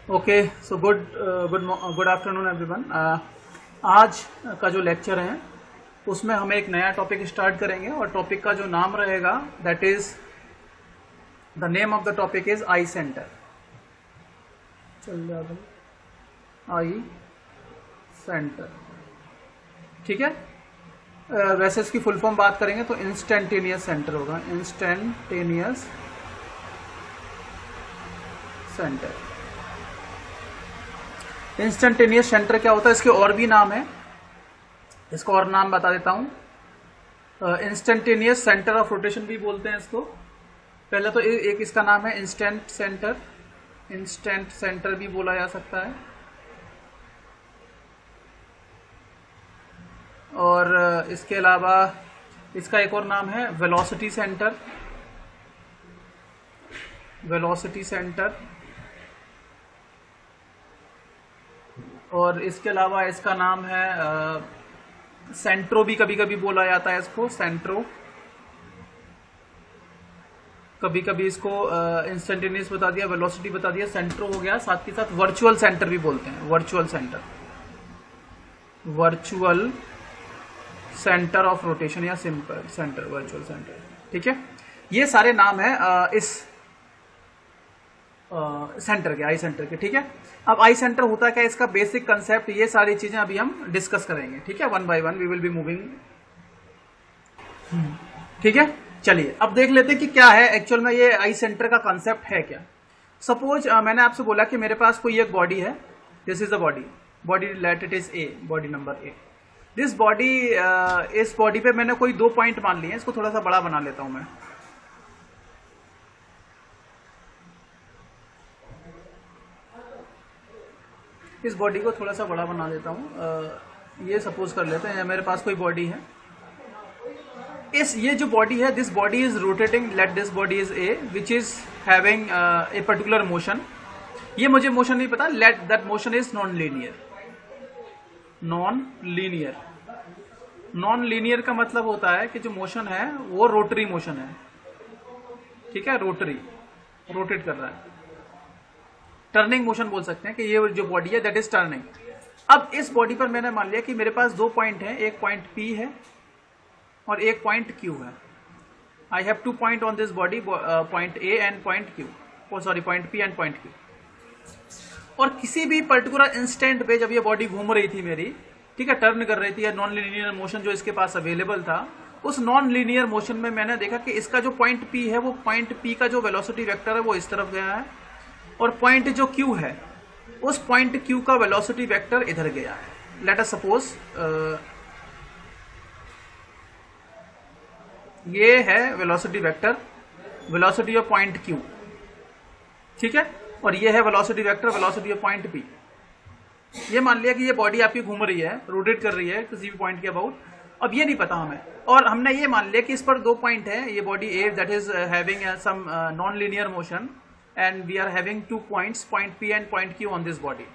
Okay, so good afternoon everyone. आज का जो लेक्चर है उसमें हम एक नया टॉपिक स्टार्ट करेंगे और टॉपिक का जो नाम रहेगा that is the name of the topic is I centre. चल जाएगा आई सेंटर, ठीक है। वैसे इसकी फुल फॉर्म बात करेंगे तो इंस्टेंटेनियस सेंटर होगा, इंस्टेंटेनियस सेंटर। इंस्टेंटेनियस सेंटर क्या होता है, इसके और भी नाम है, इसको और नाम बता देता हूं। इंस्टेंटेनियस सेंटर ऑफ रोटेशन भी बोलते हैं इसको। पहले तो एक इसका नाम है इंस्टेंट सेंटर, इंस्टेंट सेंटर भी बोला जा सकता है। और इसके अलावा इसका एक और नाम है वेलोसिटी सेंटर, वेलोसिटी सेंटर। और इसके अलावा इसका नाम है सेंट्रो, भी कभी कभी बोला जाता है इसको, सेंट्रो। कभी कभी इसको इंस्टेंटेनियस बता दिया, वेलोसिटी बता दिया, सेंट्रो हो गया। साथ के साथ वर्चुअल सेंटर भी बोलते हैं, virtual centre, virtual centre of rotation या सिंपल सेंटर, वर्चुअल सेंटर, ठीक है। ये सारे नाम है इस सेंटर के, आई सेंटर के, ठीक है। अब आई सेंटर होता क्या है, इसका बेसिक कंसेप्ट, ये सारी चीजें अभी हम डिस्कस करेंगे, ठीक है। One by one we will be moving, ठीक है। चलिए अब देख लेते हैं कि क्या है एक्चुअल में ये आई सेंटर का कंसेप्ट है क्या। सपोज मैंने आपसे बोला कि मेरे पास कोई एक बॉडी है, this is the body, body late it is a, body number A. This body, इस बॉडी पे मैंने कोई 2 पॉइंट मान लिए, इसको थोड़ा सा बड़ा बना लेता हूं मैं। इस बॉडी को थोड़ा सा बड़ा बना देता हूं। ये सपोज कर लेते हैं मेरे पास कोई बॉडी है, ये जो बॉडी है, this body is rotating, let this body is a which is having a particular motion. ये मुझे मोशन नहीं पता, let that motion is non linear. Non linear, non linear का मतलब होता है कि जो मोशन है वो रोटरी मोशन है, ठीक है, रोटरी, रोटेट कर रहा है। टर्निंग मोशन बोल सकते हैं कि ये जो बॉडी है दैट इज टर्निंग। अब इस बॉडी पर मैंने मान लिया कि मेरे पास 2 पॉइंट हैं, एक पॉइंट P है और एक पॉइंट Q है। I have 2 point on this body, point A and point Q, sorry point P and point Q। और किसी भी पर्टिकुलर इंस्टेंट पे जब ये बॉडी घूम रही थी मेरी, ठीक है, टर्न कर रही थी, या नॉन लीनियर मोशन जो इसके पास अवेलेबल था, उस नॉन लीनियर मोशन में मैंने देखा कि इसका जो पॉइंट P है, वो पॉइंट P का जो वेलोसिटी वेक्टर है वो इस तरफ गया है, और पॉइंट जो Q है, उस पॉइंट Q का वेलोसिटी वेक्टर इधर गया है। लेट अस सपोज ये है velocity vector, velocity of point Q, ठीक है, और ये है velocity vector, velocity of point P। ये मान लिया कि ये बॉडी आपकी घूम रही है, रोटेट कर रही है किसी भी पॉइंट के अबाउट। अब ये नहीं पता हमें, और हमने ये मान लिया कि इस पर 2 पॉइंट है, ये body A that is having some non linear motion and we are having 2 points, point P and point Q on this body,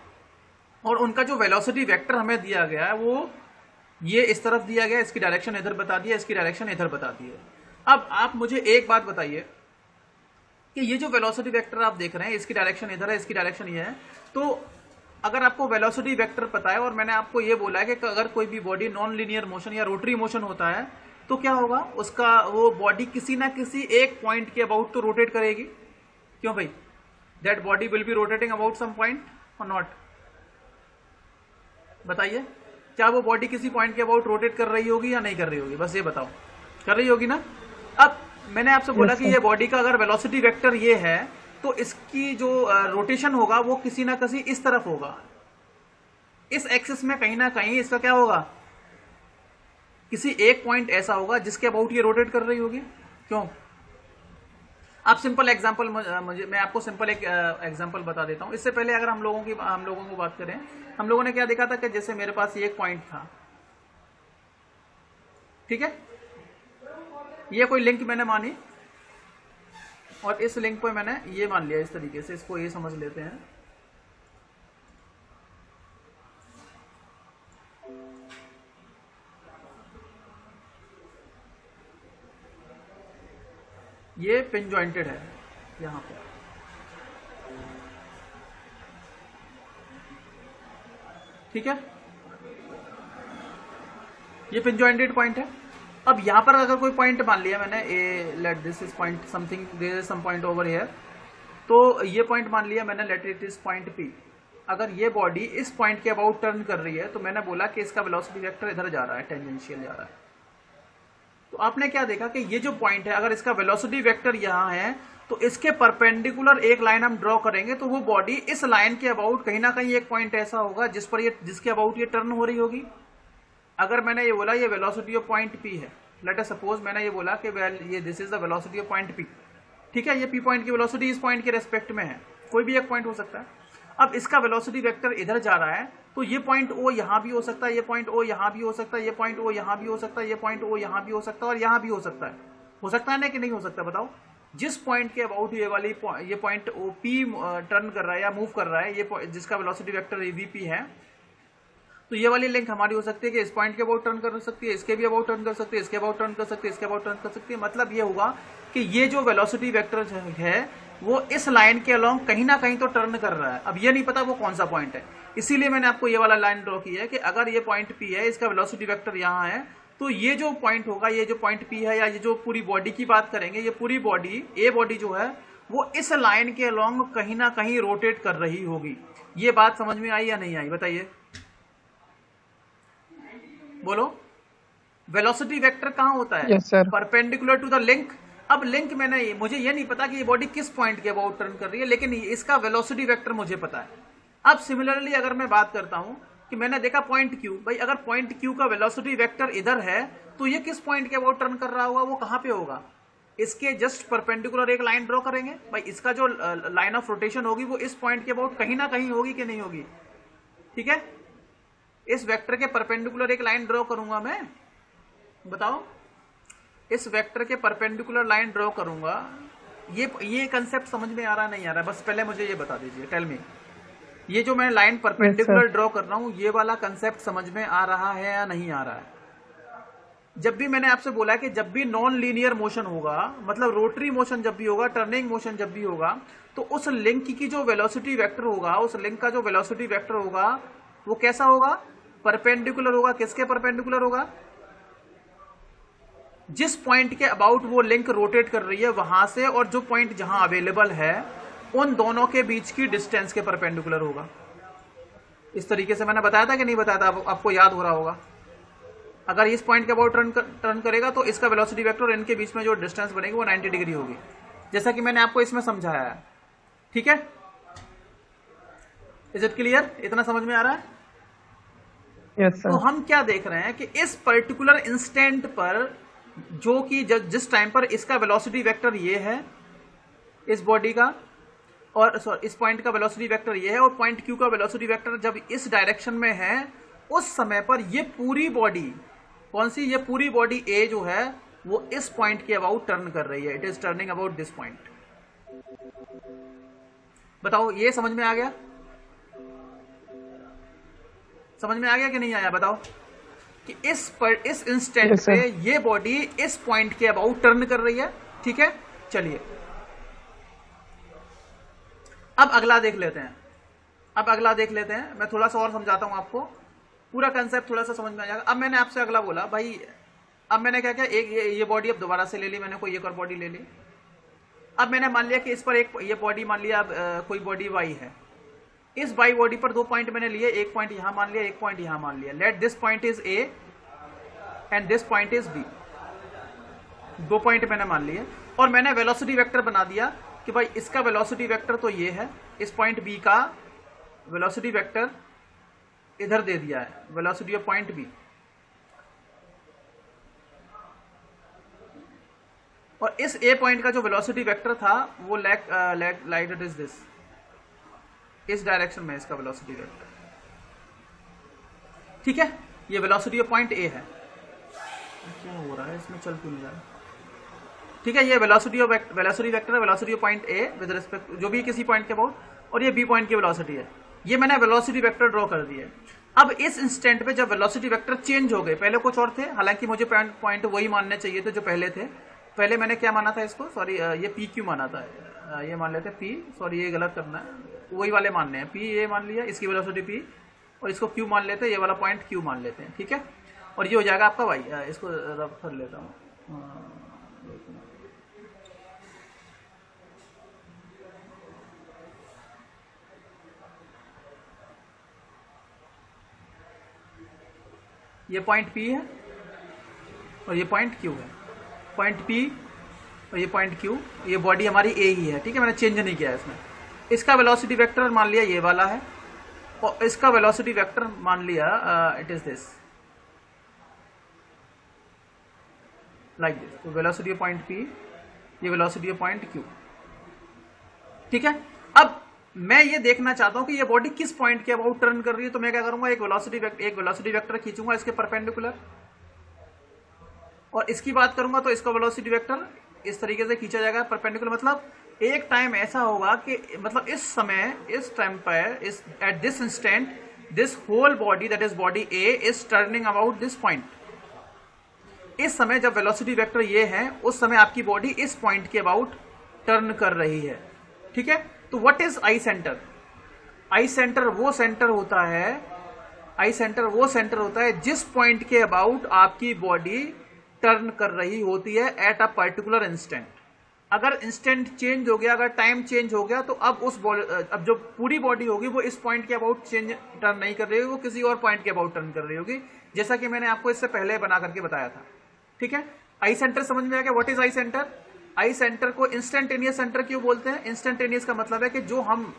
और उनका जो वेलोसिटी वेक्टर हमें दिया गया है वो ये इस तरफ दिया गया, इसकी डायरेक्शन इधर बता दिया, इसकी डायरेक्शन इधर बता दी है। अब आप मुझे एक बात बताइए कि ये जो वेलोसिटी वेक्टर आप देख रहे हैं, इसकी डायरेक्शन इधर है, इसकी डायरेक्शन ये है, तो अगर आपको वेलोसिटी वेक्टर पता है और मैंने आपको ये बोला है कि अगर कोई भी बॉडी नॉन लीनियर मोशन या रोटरी मोशन होता है तो क्या होगा, उसका वो बॉडी किसी ना किसी एक पॉइंट के अबाउट तो रोटेट करेगी। क्यों भाई, that body will be rotating about some point और नॉट। बताइए, क्या वो बॉडी किसी पॉइंट के अबाउट रोटेट कर रही होगी या नहीं कर रही होगी, बस ये बताओ, कर रही होगी ना। अब मैंने आपसे बोला कि ये बॉडी का अगर वेलोसिटी वेक्टर ये है तो इसकी जो रोटेशन होगा वो किसी ना किसी इस तरफ होगा, इस एक्सिस में कहीं ना कहीं इसका क्या होगा, किसी एक पॉइंट ऐसा होगा जिसके अबाउट ये रोटेट कर रही होगी। क्यों, आप सिंपल एग्जांपल, मैं आपको सिंपल एक एग्जांपल बता देता हूं। इससे पहले अगर हम लोगों को बात करें, हम लोगों ने क्या देखा था कि जैसे मेरे पास ये एक पॉइंट था, ठीक है, ये कोई लिंक मैंने मानी और इस लिंक पे मैंने ये मान लिया इस तरीके से, इसको ये समझ लेते हैं। ये पिन जॉइंटेड है यहाँ पे, ठीक है, ये पिन जॉइंटेड पॉइंट है। अब यहां पर अगर कोई पॉइंट मान लिया मैंने A, let this is point something, there is some point over here, तो ये पॉइंट मान लिया मैंने, let it is point P. अगर ये बॉडी इस पॉइंट के अबाउट टर्न कर रही है तो मैंने बोला कि इसका वेलोसिटी वेक्टर इधर जा रहा है, टेंजेंशियल जा रहा है। तो आपने क्या देखा कि ये जो पॉइंट है, अगर इसका वेलोसिटी वेक्टर यहां है तो इसके परपेंडिकुलर एक लाइन हम ड्रॉ करेंगे, तो वो बॉडी इस लाइन के अबाउट कहीं ना कहीं एक पॉइंट ऐसा होगा जिस पर ये, जिसके अबाउट ये टर्न हो रही होगी। अगर मैंने ये बोला ये वेलोसिटी ऑफ पॉइंट पी है, लेट अस सपोज मैंने ये बोला कि ये this is the velocity of point P, ठीक है, ये पी पॉइंट की वेलोसिटी इस पॉइंट के रेस्पेक्ट में है, कोई भी एक पॉइंट हो सकता है। अब इसका वेलोसिटी वेक्टर इधर जा रहा है, तो ये पॉइंट ओ यहां भी हो सकता है, ये पॉइंट ओ यहां भी हो सकता है, ये पॉइंट ओ यहां भी हो सकता है, ये पॉइंट ओ यहां भी हो सकता है और यहां भी हो सकता है ना कि नहीं हो सकता? बताओ, जिस पॉइंट के अबाउट ये पॉइंट ओ पी टर्न कर रहा है या मूव कर रहा है, ये जिसका वेलोसिटी वेक्टर वीपी है, तो ये वाली लिंक हमारी हो सकती है कि इस पॉइंट के अबाउट टर्न कर सकती है, इसके भी अबाउट टर्न कर सकती है, इसके अबाउट टर्न कर सकती है, इसके अबाउट टर्न कर सकती है। मतलब ये होगा कि ये जो वेलोसिटी वेक्टर है वो इस लाइन के अलोंग कहीं ना कहीं तो टर्न कर रहा है। अब ये नहीं पता वो कौन सा पॉइंट है, इसीलिए मैंने आपको ये वाला लाइन ड्रॉ की है कि अगर ये पॉइंट पी है, इसका वेलोसिटी वेक्टर यहाँ है, तो ये जो पॉइंट होगा, ये जो पॉइंट पी है, या ये जो पूरी बॉडी की बात करेंगे, ये पूरी बॉडी, ए बॉडी जो है वो इस लाइन के अलोंग कहीं ना कहीं रोटेट कर रही होगी। ये बात समझ में आई या नहीं आई? बताइए, बोलो। वेलोसिटी वेक्टर कहां होता है? Perpendicular to the link. अब लिंक मैंने, मुझे ये नहीं पता कि ये बॉडी किस पॉइंट के अबाउट टर्न कर रही है, लेकिन इसका वेलोसिटी वेक्टर मुझे पता है। अब सिमिलरली अगर मैं बात करता हूं कि मैंने देखा पॉइंट क्यू, भाई अगर पॉइंट क्यू का वेलोसिटी वेक्टर इधर है तो ये किस पॉइंट के अबाउट टर्न कर रहा होगा? वो कहां पे होगा? इसके जस्ट परपेंडिकुलर एक लाइन ड्रॉ करेंगे, भाई इसका जो लाइन ऑफ रोटेशन होगी वो इस पॉइंट के अबाउट कहीं ना कहीं होगी कि नहीं होगी? ठीक है, इस वेक्टर के परपेंडिकुलर एक लाइन ड्रॉ करूंगा मैं, बताओ, इस वेक्टर के परपेंडिकुलर लाइन ड्रॉ करूंगा। ये कंसेप्ट समझ में आ रहा नहीं आ रहा? बस पहले मुझे ये बता दीजिए, टेल मी, ये जो मैं लाइन परपेंडिकुलर ड्रॉ कर रहा हूं, ये वाला कंसेप्ट समझ में आ रहा है या नहीं आ रहा है? जब भी मैंने आपसे बोला कि जब भी नॉन लीनियर मोशन होगा, मतलब रोटरी मोशन जब भी होगा, टर्निंग मोशन जब भी होगा, तो उस लिंक की जो वेलोसिटी वेक्टर होगा, उस लिंक का जो वेलोसिटी वेक्टर होगा वो कैसा होगा? परपेंडिकुलर होगा। किसके परपेंडिकुलर होगा? जिस पॉइंट के अबाउट वो लिंक रोटेट कर रही है वहां से, और जो पॉइंट जहां अवेलेबल है उन दोनों के बीच की डिस्टेंस के परपेंडिकुलर होगा। इस तरीके से मैंने बताया था कि नहीं बताया था? आपको याद हो रहा होगा। अगर इस पॉइंट के अबाउट टर्न करेगा तो इसका वेलोसिटी वेक्टर और इनके बीच में जो डिस्टेंस बनेगी वो 90 डिग्री होगी, जैसा कि मैंने आपको इसमें समझाया है। ठीक है, इज इट क्लियर? इतना समझ में आ रहा है? Yes, तो हम क्या देख रहे हैं कि इस पर्टिकुलर इंस्टेंट पर, जो कि जिस टाइम पर इसका वेलोसिटी वेक्टर ये है इस बॉडी का, और इस पॉइंट का वेलोसिटी वेक्टर ये है, और पॉइंट क्यू का वेलोसिटी वेक्टर जब इस डायरेक्शन में है, उस समय पर ये पूरी बॉडी, कौन सी? ये पूरी बॉडी ए जो है वो इस पॉइंट के अबाउट टर्न कर रही है। It is turning about this point. बताओ, ये समझ में आ गया? समझ में आ गया कि नहीं आया? बताओ कि इस इंस्टेंट पे ये बॉडी इस पॉइंट के अबाउट टर्न कर रही है। ठीक है, चलिए अब अगला देख लेते हैं। मैं थोड़ा सा और समझाता हूं आपको, पूरा कंसेप्ट थोड़ा सा समझ में आ जाएगा। अब मैंने आपसे अगला बोला, भाई अब मैंने क्या किया, एक ये बॉडी अब दोबारा से ले ली मैंने, कोई एक और बॉडी ले ली। अब मैंने मान लिया कि इस पर ये बॉडी मान लिया, कोई बॉडी वाई है, इस बाई बॉडी पर दो पॉइंट मैंने लिए, एक पॉइंट यहां मान लिया, एक पॉइंट यहां मान लिया। Let this point is A and this point is B. दो पॉइंट मैंने मान लिए और मैंने वेलोसिटी वेक्टर बना दिया कि भाई इसका वेलोसिटी वेक्टर तो ये है, इस पॉइंट बी का वेलोसिटी वेक्टर इधर दे दिया है, वेलोसिटी ऑफ पॉइंट बी। और इस ए पॉइंट का जो वेलोसिटी वेक्टर था वो लाइक इट इज दिस, इस डायरेक्शन में इसका वेलोसिटी वेक्टर। ठीक है, ये वेलोसिटी ऑफ पॉइंट ए है। क्या हो रहा है इसमें, चल क्यों नहीं रहा है? ठीक है, ये वेलोसिटी वेक्टर है, velocity of point A with respect जो भी किसी पॉइंट के अबाउट, और ये बी पॉइंट की वेलोसिटी है। ये मैंने वेलोसिटी वेक्टर ड्रॉ कर दिया। अब इस इंस्टेंट पे जब वेलोसिटी वेक्टर चेंज हो गए, पहले कुछ और थे, हालांकि मुझे पॉइंट वही मानने चाहिए थे जो पहले थे। पहले मैंने क्या माना था इसको, सॉरी ये पी क्यू माना था, ये मान लेते पी, सॉरी ये गलत करना है, वही वाले मानने हैं, पी ए मान लिया, इसकी वेलोसिटी पी, और इसको Q मान लेते हैं, ये वाला पॉइंट Q मान लेते हैं, ठीक है। और ये हो जाएगा आपका y। इसको रब कर लेता हूँ। ये पॉइंट P है और ये पॉइंट Q है। पॉइंट P और ये पॉइंट Q, ये बॉडी हमारी A ही है, ठीक है, मैंने चेंज नहीं किया है इसमें। इसका वेलोसिटी वेक्टर मान लिया ये वाला है और इसका वेलोसिटी वेक्टर मान लिया it is this, like this. तो वेलोसिटी ऑफ पॉइंट P, ये वेलोसिटी ऑफ पॉइंट Q, ठीक है। अब मैं ये देखना चाहता हूं कि ये बॉडी किस पॉइंट के अबाउट टर्न कर रही है, तो मैं क्या करूंगा, एक वेलोसिटी वेक्टर खींचूंगा इसके परपेंडिकुलर, और इसकी बात करूंगा तो इसका वेलोसिटी वेक्टर इस तरीके से खींचा जाएगा परपेंडिकुलर। मतलब एक टाइम ऐसा होगा कि मतलब इस समय, इस टाइम पर, इस at this instant this whole body that is body A is turning about this point. इस समय जब वेलोसिटी वेक्टर ये है, उस समय आपकी बॉडी इस पॉइंट के अबाउट टर्न कर रही है, ठीक है। तो what is I centre? I centre वो सेंटर होता है, आई सेंटर वो सेंटर होता है जिस पॉइंट के अबाउट आपकी बॉडी टर्न कर रही होती है एट अ पर्टिकुलर इंस्टेंट। अगर इंस्टेंट चेंज हो गया, अगर टाइम चेंज हो गया, तो अब जो पूरी बॉडी होगी वो इस पॉइंट के अबाउट टर्न नहीं कर रही होगी, वो किसी और पॉइंट के अबाउट टर्न कर रही होगी, जैसा कि मैंने आपको इससे पहले बना करके बताया था, ठीक है। आई सेंटर समझ में आ गया? What is I centre? I centre को इंस्टेंटेनियस सेंटर क्यों बोलते हैं? इंस्टेंटेनियस का मतलब है कि जो हम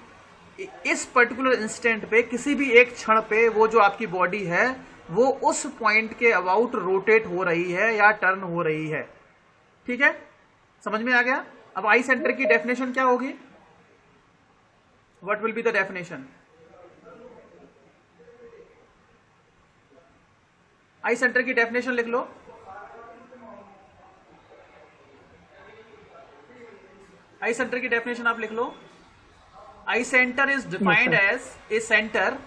इस पर्टिकुलर इंस्टेंट पे, किसी भी एक क्षण पे, वो जो आपकी बॉडी है वो उस पॉइंट के अबाउट रोटेट हो रही है या टर्न हो रही है, ठीक है। समझ में आ गया? अब आई सेंटर की डेफिनेशन क्या होगी? What will be the definition? I centre की डेफिनेशन लिख लो। आई सेंटर की डेफिनेशन आप लिख लो। I centre is defined as a centre,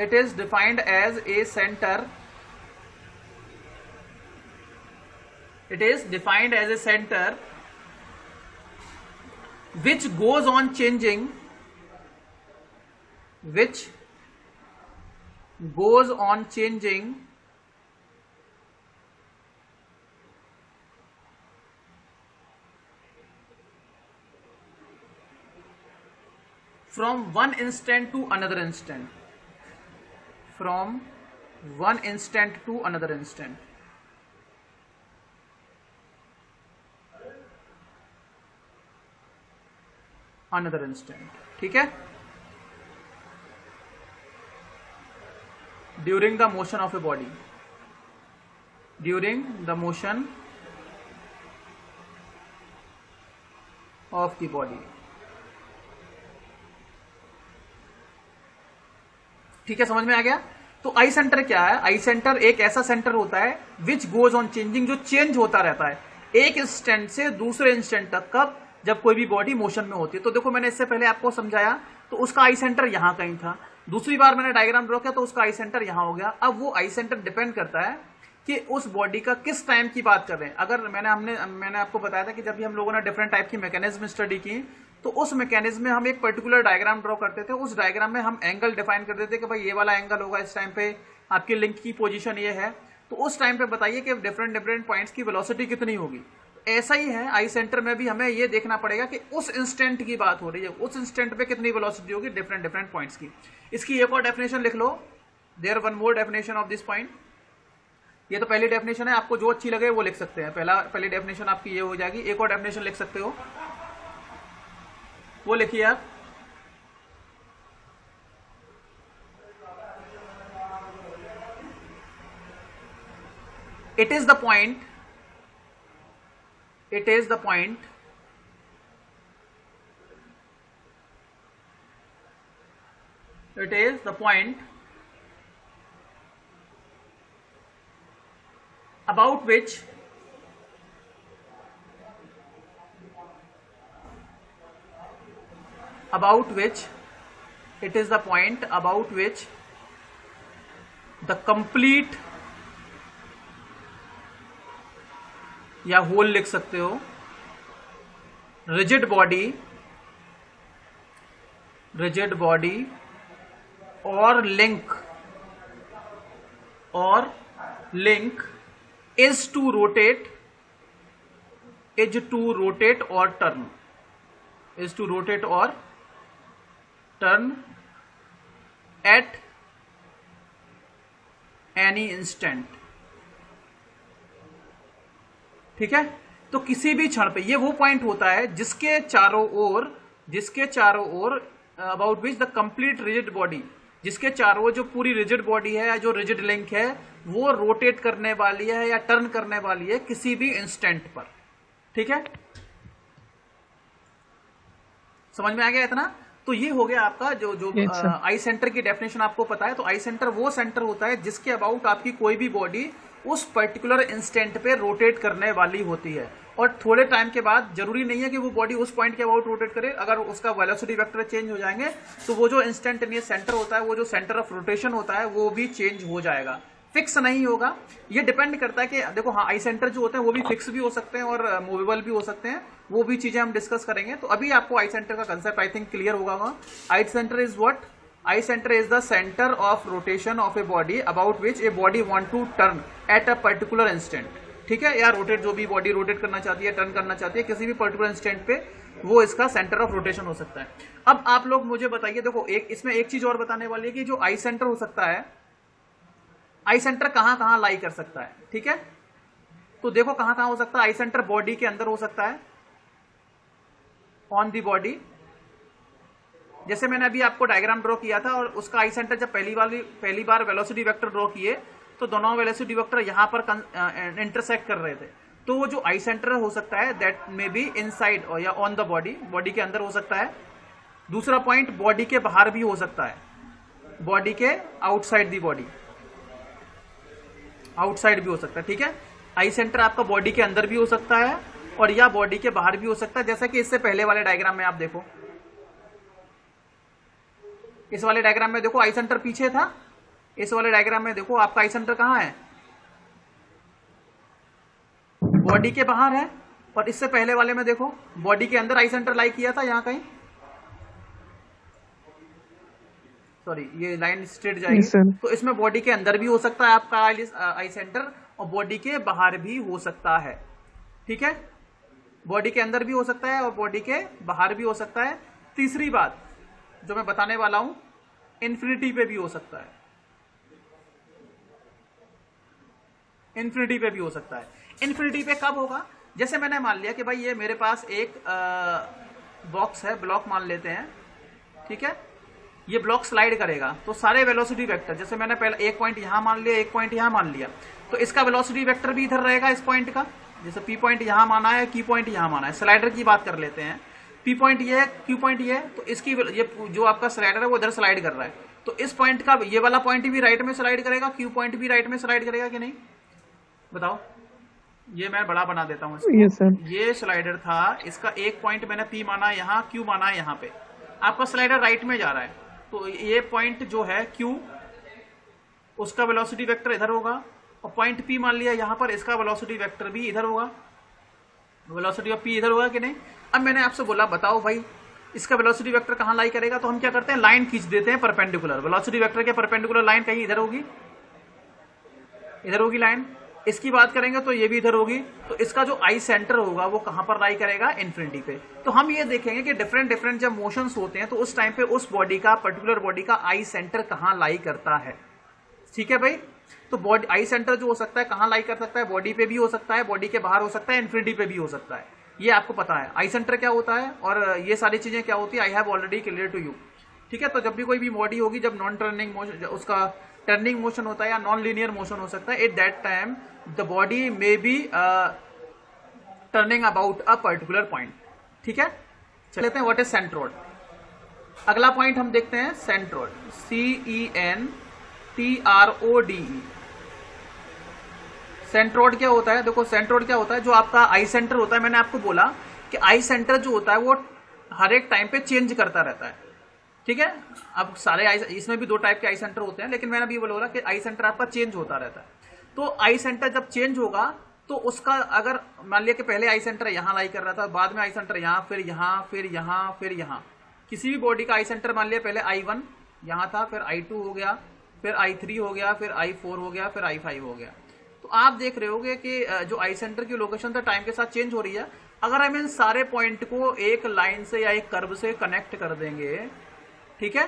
it is defined as a center, it is defined as a center which goes on changing, which goes on changing from one instant to another instant, from one instant to another instant, another instant, ठीक है। during the motion of a body, during the motion of the body, ठीक है, समझ में आ गया? तो आई centre क्या है? आई सेंटर एक ऐसा सेंटर होता है विच गोज ऑन चेंजिंग, जो चेंज होता रहता है एक इंस्टेंट से दूसरे इंस्टेंट तक। कब? जब कोई भी बॉडी मोशन में होती है। तो देखो मैंने इससे पहले आपको समझाया, तो उसका आई सेंटर यहां कहीं था, दूसरी बार मैंने डायग्राम ड्रॉ किया तो उसका आई सेंटर यहां हो गया। अब वो आई सेंटर डिपेंड करता है कि उस बॉडी का किस टाइम की बात कर रहे हैं। अगर मैंने आपको बताया था कि जब भी हम लोगों ने डिफरेंट टाइप की मैकेनिज्म स्टडी की, तो उस मैकेनिज्म में हम एक पर्टिकुलर डायग्राम ड्रॉ करते थे। उस डायग्राम में हम एंगल डिफाइन कर देते कि भाई ये वाला एंगल होगा इस टाइम पे, आपकी लिंक की पोजीशन ये है, तो उस टाइम पे बताइए कि डिफरेंट पॉइंट्स की वेलोसिटी कितनी होगी। ऐसा ही है आई सेंटर में भी, हमें ये देखना पड़ेगा कि उस इंस्टेंट की बात हो रही है, उस इंस्टेंट पे कितनी वेलोसिटी होगी डिफरेंट पॉइंट्स की। इसकी एक और डेफिनेशन लिख लो। There one more definition of this point. ये तो पहली डेफिनेशन है, आपको जो अच्छी लगे वो लिख सकते हैं। पहली डेफिनेशन आपकी ये हो जाएगी। एक और डेफिनेशन लिख सकते हो, वो लिखिए आप। It is the point, it is the point it is the point about which it is the point about which the complete, या होल लिख सकते हो, रिजिड बॉडी और लिंक इज टू रोटेट और टर्न एट एनी इंस्टेंट। ठीक है, तो किसी भी क्षण पे, ये वो पॉइंट होता है जिसके चारों ओर about which the complete rigid body, जिसके चारों ओर जो पूरी रिजिड बॉडी है, जो रिजिड लिंक है, वो रोटेट करने वाली है या टर्न करने वाली है किसी भी इंस्टेंट पर। ठीक है, समझ में आ गया इतना? तो ये हो गया आपका जो आई सेंटर की डेफिनेशन आपको पता है। तो आई सेंटर वो सेंटर होता है जिसके अबाउट आपकी कोई भी बॉडी उस पर्टिकुलर इंस्टेंट पे रोटेट करने वाली होती है, और थोड़े टाइम के बाद, जरूरी नहीं है कि वो बॉडी उस पॉइंट के अबाउट रोटेट करे, अगर उसका वेलोसिटी वेक्टर चेंज हो जाएंगे तो वो जो इंस्टेंटेनियस सेंटर होता है, वो जो सेंटर ऑफ रोटेशन होता है, वो भी चेंज हो जाएगा, फिक्स नहीं होगा। ये डिपेंड करता है कि देखो, हाँ, आई सेंटर जो होते हैं वो भी फिक्स भी हो सकते हैं और मूवेबल भी हो सकते हैं, वो भी चीजें हम डिस्कस करेंगे। तो अभी आपको आई सेंटर का कंसेप्ट आई थिंक क्लियर होगा। I centre is what? I centre is the centre of rotation of a body about which a body want to turn at a particular instant. ठीक है, या rotate, जो भी body rotate करना चाहती है, turn करना चाहती है किसी भी पर्टिकुलर इंस्टेंट पे, वो इसका सेंटर ऑफ रोटेशन हो सकता है। अब आप लोग मुझे बताइए, देखो, इसमें एक चीज और बताने वाली है कि जो आई सेंटर हो सकता है, आई सेंटर कहां कहां लाई कर सकता है। ठीक है, तो देखो कहां कहां हो सकता है। आई सेंटर बॉडी के अंदर हो सकता है, ऑन दी बॉडी, जैसे मैंने अभी आपको डायग्राम ड्रॉ किया था, और उसका आई सेंटर जब पहली बार वेलोसिटी वेक्टर ड्रॉ किए तो दोनों वेलोसिटी वेक्टर यहां पर इंटरसेक्ट कर रहे थे। तो वो जो आई सेंटर हो सकता है, दैट मे बी इनसाइड या ऑन द बॉडी, बॉडी के अंदर हो सकता है। दूसरा पॉइंट, बॉडी के बाहर भी हो सकता है, बॉडी के आउटसाइड दी बॉडी, आउटसाइड भी हो सकता है। ठीक है, आई सेंटर आपका बॉडी के अंदर भी हो सकता है और या बॉडी के बाहर भी हो सकता है, जैसा कि इससे पहले वाले डायग्राम में आप देखो, इस वाले डायग्राम में देखो आई सेंटर पीछे था, इस वाले डायग्राम में देखो आपका आई सेंटर कहां है, बॉडी के बाहर है, और इससे पहले वाले में देखो बॉडी के अंदर आई सेंटर लाई किया था, यहां कहीं, सॉरी ये लाइन स्ट्रेट जाएगी, तो इसमें बॉडी के अंदर भी हो सकता है आपका आई सेंटर और बॉडी के बाहर भी हो सकता है। ठीक है, बॉडी के अंदर भी हो सकता है और बॉडी के बाहर भी हो सकता है। तीसरी बात जो मैं बताने वाला हूं, इन्फिनिटी पे भी हो सकता है, इन्फिनिटी पे भी हो सकता है। इन्फिनिटी पे कब होगा? जैसे मैंने मान लिया कि भाई ये मेरे पास एक बॉक्स है, ब्लॉक मान लेते हैं। ठीक है, ये ब्लॉक स्लाइड करेगा तो सारे वेलोसिटी वेक्टर, जैसे मैंने पहले एक पॉइंट यहां मान लिया, एक पॉइंट यहां मान लिया, तो इसका वेलोसिटी वेक्टर भी इधर रहेगा इस पॉइंट का, जैसे पी पॉइंट यहां माना है, की पॉइंट यहां माना है। स्लाइडर की बात कर लेते हैं, पी पॉइंट ये है, क्यू पॉइंट ये है, तो इसकी ये जो आपका स्लाइडर है वो इधर स्लाइड कर रहा है, तो इस पॉइंट का ये वाला पॉइंट भी राइट में स्लाइड करेगा, क्यू पॉइंट भी राइट में स्लाइड करेगा कि नहीं, बताओ? ये मैं बड़ा बना देता हूँ इसको। yes, ये स्लाइडर था, इसका एक पॉइंट मैंने पी माना यहाँ, क्यू माना है यहाँ पे, आपका स्लाइडर राइट में जा रहा है, तो ये पॉइंट जो है क्यू, उसका वेलोसिटी वेक्टर इधर होगा, और पॉइंट पी मान लिया यहाँ पर, इसका वेलोसिटी वेक्टर भी इधर होगा, वेलोसिटी ऑफ पी इधर होगा कि नहीं। अब मैंने आपसे बोला बताओ भाई इसका वेलोसिटी वेक्टर कहाँ लाई करेगा, तो हम क्या करते हैं, लाइन खींच देते हैं परपेंडिकुलर, वेलोसिटी वेक्टर के परपेंडिकुलर लाइन कहीं इधर होगी, इधर होगी लाइन। इसकी बात करेंगे तो ये भी इधर होगी, तो इसका जो आई सेंटर होगा वो कहां पर लाई करेगा, इन्फिनिटी पे। तो हम ये देखेंगे कि डिफरेंट जब मोशंस होते हैं तो उस टाइम पे उस बॉडी का, पर्टिकुलर बॉडी का आई सेंटर कहां लाई करता है। ठीक है भाई, तो बॉडी आई सेंटर जो हो सकता है कहां लाई कर सकता है, बॉडी पे भी हो सकता है, बॉडी के बाहर हो सकता है, इन्फिनिटी पे भी हो सकता है, ये आपको पता है आई सेंटर क्या होता है और ये सारी चीजें क्या होती है, I have already clear to you. ठीक है, तो जब भी कोई भी बॉडी होगी, जब नॉन टर्निंग मोशन, उसका टर्निंग मोशन होता है या नॉन लीनियर मोशन हो सकता है, at that time the body may be turning about a particular point. ठीक है, चलते हैं व्हाट इज सेंट्रोइड। अगला पॉइंट हम देखते हैं सेंट्रोइड, CENTRODE। सेंट्रोइड क्या होता है, देखो सेंट्रोइड क्या होता है, जो आपका आई सेंटर होता है, मैंने आपको बोला कि आई सेंटर जो होता है वो हर एक टाइम पे चेंज करता रहता है। ठीक है, अब सारे आई, इसमें भी दो टाइप के आई सेंटर होते हैं, लेकिन मैंने अभी बोला कि आई सेंटर आपका चेंज होता रहता है। तो आई सेंटर जब चेंज होगा तो उसका, अगर मान लिया कि पहले आई सेंटर यहां लाई कर रहा था, बाद में आई सेंटर यहां, फिर यहां, फिर यहां, फिर यहां, किसी भी बॉडी का आई सेंटर मान लिया पहले I1, यहाँ था, फिर I2 हो गया, फिर I3 हो गया, फिर I4 हो गया, फिर I5 हो गया। तो आप देख रहे होगे कि जो आई सेंटर की लोकेशन था टाइम के साथ चेंज हो रही है। अगर हम इन सारे पॉइंट को एक लाइन से या एक कर्व से कनेक्ट कर देंगे, ठीक है,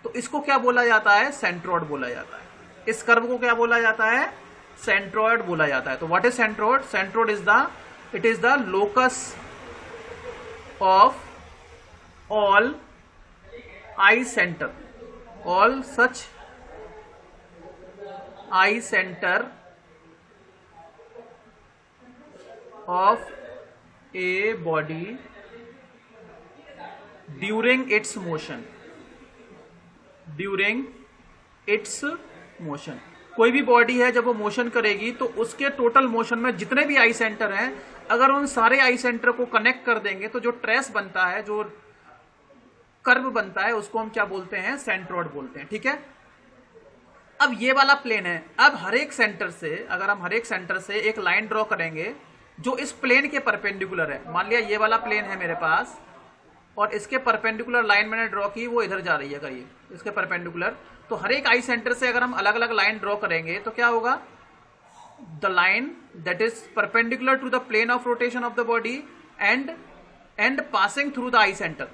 तो इसको क्या बोला जाता है? सेंट्रोइड बोला जाता है। इस कर्व को क्या बोला जाता है? सेंट्रोइड बोला जाता है। तो what is centroid? Centroid it is the locus of all I centre, all such I centre of a body during its motion, during its motion। कोई भी बॉडी है जब वो मोशन करेगी तो उसके टोटल मोशन में जितने भी आई सेंटर हैं, अगर उन सारे आई सेंटर को कनेक्ट कर देंगे तो जो ट्रेस बनता है, जो कर्व बनता है, उसको हम क्या बोलते हैं? सेंट्रोइड बोलते हैं। ठीक है, अब ये वाला प्लेन है। अब हर एक सेंटर से, अगर हम हर एक सेंटर से एक लाइन ड्रॉ करेंगे जो इस प्लेन के परपेंडिकुलर है, मान लिया ये वाला प्लेन है मेरे पास और इसके परपेंडिकुलर लाइन मैंने ड्रॉ की, वो इधर जा रही है करिए इसके परपेंडिकुलर, तो हर एक आई सेंटर से अगर हम अलग अलग लाइन ड्रॉ करेंगे तो क्या होगा? The line that is perpendicular to the plane of rotation of the body and passing through the I centre,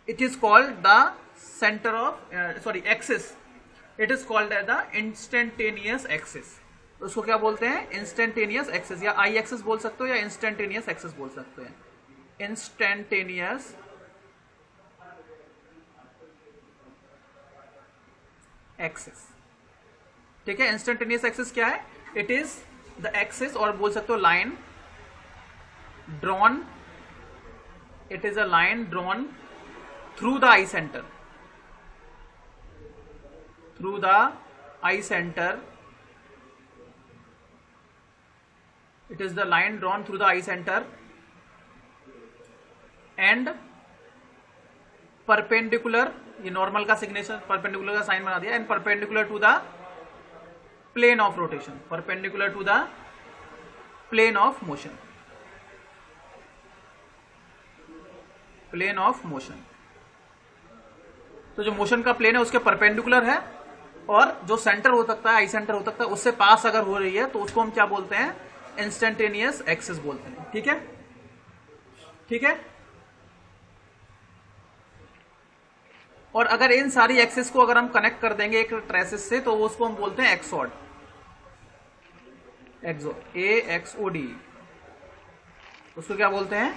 it is called the centre of axis, it is called as the instantaneous axis. उसको क्या बोलते हैं? Instantaneous axis, या आई axis बोल सकते हो या instantaneous axis बोल सकते हैं। इंस्टेंटेनियस एक्सिस, ठीक है। इंस्टेंटेनियस एक्सिस क्या है? इट इज द एक्सिस, और बोल सकते हो line drawn, it is a line drawn through the I centre, through the I centre, it is the line drawn through the eye center and perpendicular, ये normal का signature perpendicular का sign बना दिया, and perpendicular to the plane of rotation, perpendicular to the plane of motion, plane of motion. तो जो motion का plane है उसके परपेंडिकुलर है, और जो सेंटर हो सकता है, आई सेंटर हो सकता है, उससे पास अगर हो रही है तो उसको हम क्या बोलते हैं? इंस्टेंटेनियस एक्सिस बोलते हैं। ठीक है, ठीक है। और अगर इन सारी एक्सिस को अगर हम कनेक्ट कर देंगे एक ट्रेसिस से, तो उसको हम बोलते हैं एक्सोड, AXOD, उसको क्या बोलते हैं?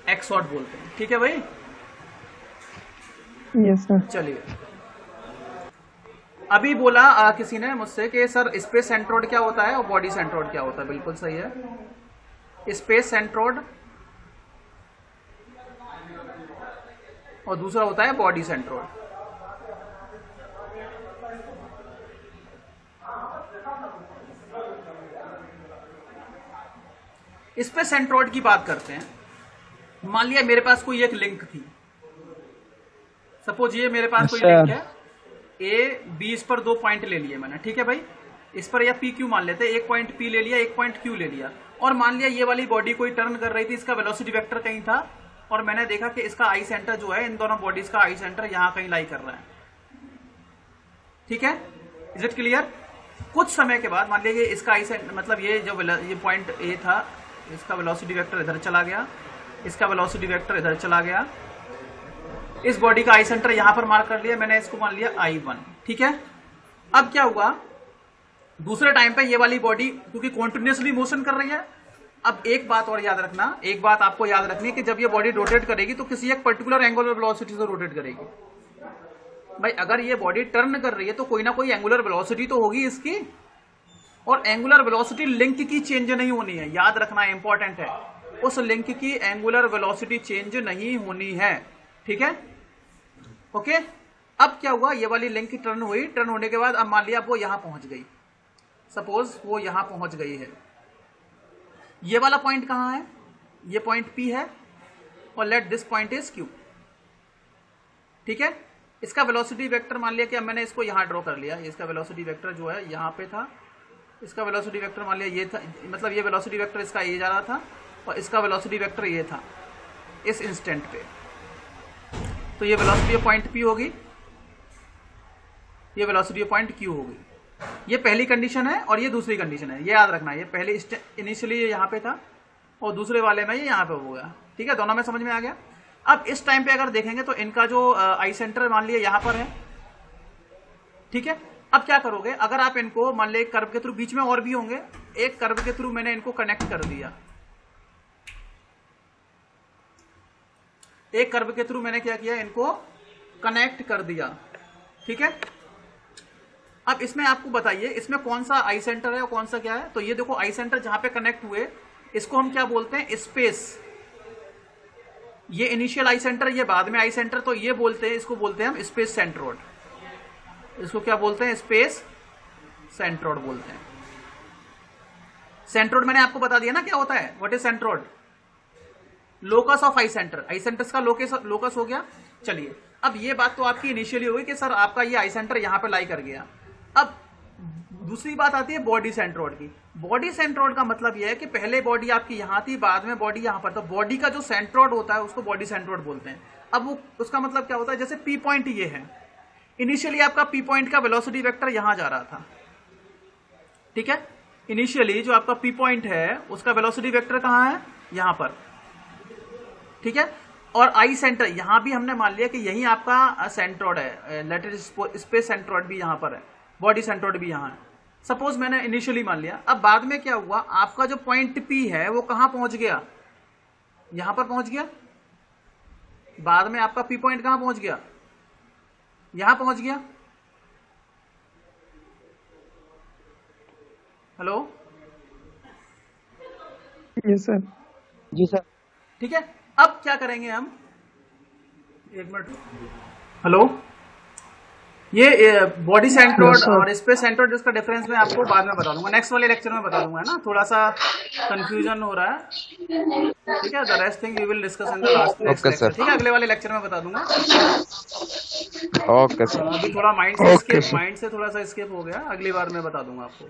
एक्सोड बोलते हैं। ठीक है भाई? Yes sir. चलिए, अभी बोला किसी ने मुझसे कि सर स्पेस सेंट्रोइड क्या होता है और बॉडी सेंट्रोइड क्या होता है? बिल्कुल सही है। स्पेस सेंट्रोइड और दूसरा होता है बॉडी सेंट्रोइड। स्पेस सेंट्रोइड की बात करते हैं। मान लिया मेरे पास कोई एक लिंक थी, सपोज ये मेरे पास कोई लिंक है A, B, इस पर 2 पॉइंट ले लिए मैंने, ठीक है भाई, इस पर या PQ मान लेते हैं, एक पॉइंट P ले लिया, एक पॉइंट Q ले लिया, और मान लिया ये वाली बॉडी कोई टर्न कर रही थी, इसका वेलोसिटी वेक्टर कहीं था, और मैंने देखा कि इसका आई सेंटर जो है, इन दोनों बॉडीज का आई सेंटर यहां कहीं लाई कर रहा है। ठीक है, इज इट क्लियर? कुछ समय के बाद मान लिया इसका आई सेंटर, मतलब ये जो ये पॉइंट A था, इसका वेलोसिटी वेक्टर इधर चला गया, इसका वेलोसिटी वेक्टर इधर चला गया, इस बॉडी का आई सेंटर यहां पर मार्क कर लिया मैंने, इसको मान लिया I1। ठीक है, अब क्या हुआ? दूसरे टाइम पे ये वाली बॉडी क्योंकि कॉन्टिन्यूसली मोशन कर रही है। अब एक बात और याद रखना, एक बात आपको याद रखनी है कि जब ये बॉडी रोटेट करेगी तो किसी एक पर्टिकुलर एंगुलर वेलोसिटी से रोटेट करेगी। भाई अगर ये बॉडी टर्न कर रही है तो कोई ना कोई एंगुलर वेलोसिटी तो होगी इसकी, और एंगुलर वेलोसिटी लिंक की चेंज नहीं होनी है, याद रखना, इंपॉर्टेंट है। उस लिंक की एंगुलर वेलोसिटी चेंज नहीं होनी है। ठीक है, ओके। अब क्या हुआ? ये वाली लिंक की टर्न हुई, टर्न होने के बाद अब मान लिया वो यहां पहुंच गई, सपोज वो यहां पहुंच गई है। ये वाला पॉइंट कहां है? ये पॉइंट P है, और late this point is Q। ठीक है, इसका वेलोसिटी वेक्टर मान लिया कि अब मैंने इसको यहां ड्रॉ कर लिया, इसका वेलोसिटी वेक्टर जो है यहां पे था, इसका वेलोसिटी वेक्टर मान लिया ये था, मतलब ये वेलोसिटी वेक्टर इसका ये जा रहा था, और इसका वेलोसिटी वेक्टर ये था इस इंस्टेंट पे। तो ये वेलोसिटी पॉइंट P होगी, ये वेलोसिटी ऑफ पॉइंट Q होगी। ये पहली कंडीशन है और ये दूसरी कंडीशन है, ये याद रखना। ये पहले इनिशियली ये यहाँ पे था और दूसरे वाले में ये यहाँ पे हो गया। ठीक है, दोनों में समझ में आ गया। अब इस टाइम पे अगर देखेंगे तो इनका जो आई सेंटर मान लिया यहाँ पर है। ठीक है, अब क्या करोगे, अगर आप इनको मान लिया कर्व के थ्रू, बीच में और भी होंगे, एक कर्व के थ्रू मैंने इनको कनेक्ट कर दिया, एक कर्व के थ्रू मैंने क्या किया, इनको कनेक्ट कर दिया। ठीक है, अब इसमें आपको बताइए इसमें कौन सा आई सेंटर है और कौन सा क्या है। तो ये देखो आई सेंटर जहां पे कनेक्ट हुए इसको हम क्या बोलते हैं, स्पेस। ये इनिशियल आई सेंटर, ये बाद में आई सेंटर, तो ये बोलते हैं, इसको बोलते हैं हम स्पेस सेंट्रोइड। इसको क्या बोलते हैं, स्पेस सेंट्रोइड बोलते हैं। सेंट्रोइड मैंने आपको बता दिया ना क्या होता है, what is centroid, locus of I centre. I centres का लोकस हो गया। चलिए, अब ये बात तो आपकी इनिशियली हुई कि सर आपका ये आई सेंटर यहां पे लाई कर गया। अब दूसरी बात आती है बॉडी सेंट्रोइड की। बॉडी सेंट्रोइड का मतलब यह है कि पहले बॉडी आपकी यहां थी, बाद में बॉडी यहां पर। तो बॉडी का जो सेंट्रोइड होता है उसको बॉडी सेंट्रोइड बोलते हैं। अब वो उसका मतलब क्या होता है, जैसे पी पॉइंट ये है, इनिशियली आपका पी पॉइंट का वेलोसिटी वेक्टर यहां जा रहा था। ठीक है, इनिशियली जो आपका पी पॉइंट है उसका वेलोसिटी वेक्टर कहां है, यहां पर। ठीक है, और आई सेंटर यहां भी हमने मान लिया कि यही आपका सेंट्रोइड है, लेटर स्पेस सेंट्रोइड भी यहां पर है, बॉडी सेंट्रोइड भी यहां है। सपोज मैंने इनिशियली मान लिया। अब बाद में क्या हुआ, आपका जो पॉइंट पी है वो कहां पहुंच गया, यहां पर पहुंच गया। बाद में आपका पी पॉइंट कहां पहुंच गया, यहां पहुंच गया। Hello, yes sir. जी सर। ठीक है, अब क्या करेंगे हम, एक मिनट। हेलो, ये बॉडी सेंट्रोइड और स्पेस सेंट्रोइड इसका डिफरेंस मैं आपको बाद में बता दूंगा, नेक्स्ट वाले लेक्चर में बता दूंगा, है ना। थोड़ा सा कंफ्यूजन हो रहा है। ठीक है, the rest thing we will discuss in the last lecture. ठीक है, अगले वाले लेक्चर में बता दूंगा। Okay sir. अभी थोड़ा माइंड से थोड़ा सा स्किप हो गया, अगली बार मैं बता दूंगा आपको।